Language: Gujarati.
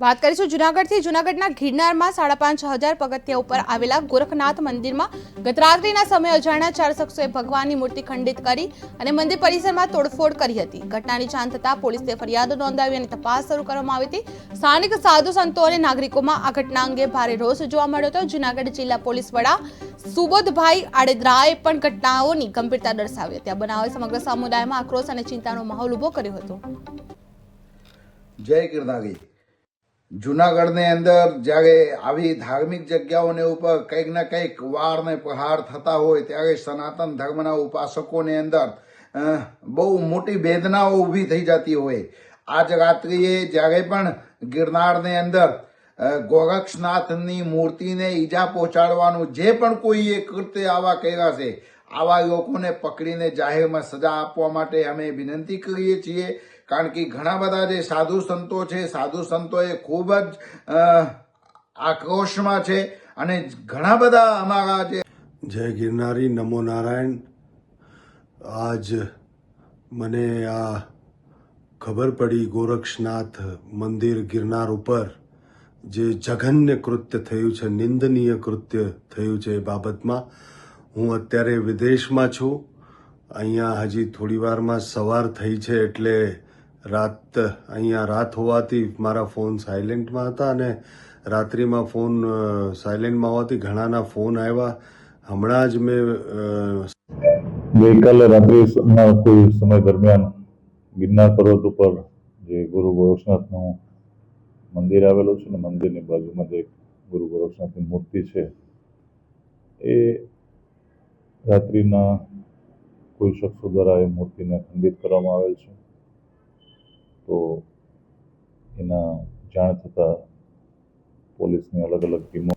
વાત કરીશું જૂનાગઢથી। જૂનાગઢના ગિરનારમાં 5,500 પગથિયા ઉપર આવેલા ગોરખનાથ મંદિરમાં ગત રાત્રિના સમયે અજાણ્યા 4 શખ્સોએ ભગવાનની મૂર્તિ ખંડિત કરી અને મંદિર પરિસરમાં તોડફોડ કરી હતી। ઘટનાની જાણ થતાં પોલીસે ફરિયાદ નોંધાવી અને તપાસ શરૂ કરવામાં આવી હતી। સ્થાનિક સાધુ સંતો અને નાગરિકોમાં આ ઘટના અંગે ભારે રોષ જોવા મળ્યો હતો। જૂનાગઢ જિલ્લા પોલીસ વડા સુબોધભાઈ આડેદરાએ પણ ઘટનાઓની ગંભીરતા દર્શાવી હતી। આ બનાવે સમગ્ર સમુદાયમાં આક્રોશ અને ચિંતાનો માહોલ ઉભો કર્યો હતો। જય ગિરનારી। જૂનાગઢની અંદર જ્યારે આવી ધાર્મિક જગ્યાઓને ઉપર કંઈક ને કંઈક વાર ને પ્રહાર થતા હોય ત્યારે સનાતન ધર્મના ઉપાસકોની અંદર બહુ મોટી વેદનાઓ ઊભી થઈ જતી હોય। આજ રાત્રિએ જ્યારે પણ ગિરનારની અંદર ગોરક્ષનાથની મૂર્તિને ઈજા પહોંચાડવાનું જે પણ કોઈએ કૃત્ય આવા કર્યા છે, આવા લોકોને પકડીને જાહેરમાં સજા આપવા માટે અમે વિનંતી કરીએ છીએ। કારણ કે ઘણા બધા જે સાધુ સંતો છે, સાધુ સંતોએ ખૂબ જ આક્રોશમાં છે અને ઘણા બધા અમારા જે જય ગિરનારી, નમો નારાયણ। આજ મને આ ખબર પડી ગોરક્ષનાથ મંદિર ગિરનાર ઉપર જે જઘન્ય કૃત્ય થયું છે, નિંદનીય કૃત્ય થયું છે, એ બાબતમાં હું અત્યારે વિદેશમાં છું। અહીંયા હજી થોડી વારમાં સવાર થઈ છે એટલે અહીંયા રાત હોવાથી મારા ફોન સાયલેન્ટમાં હતા અને રાત્રિમાં ફોન સાયલેન્ટમાં હોવાથી ઘણાના ફોન આવ્યા। હમણાં જ મેં ગઈકાલે રાત્રિના કોઈ સમય દરમિયાન ગિરનાર પર્વત ઉપર જે ગુરુ ગોરક્ષનાથનું મંદિર આવેલું છે ને મંદિરની બાજુમાં જે ગુરુ ગોરક્ષનાથની મૂર્તિ છે, એ રાત્રિના કોઈ શખ્સો દ્વારા એ મૂર્તિને ખંડિત કરવામાં આવેલ છે। તો એના જાણ થતાં પોલીસની અલગ અલગ ટીમો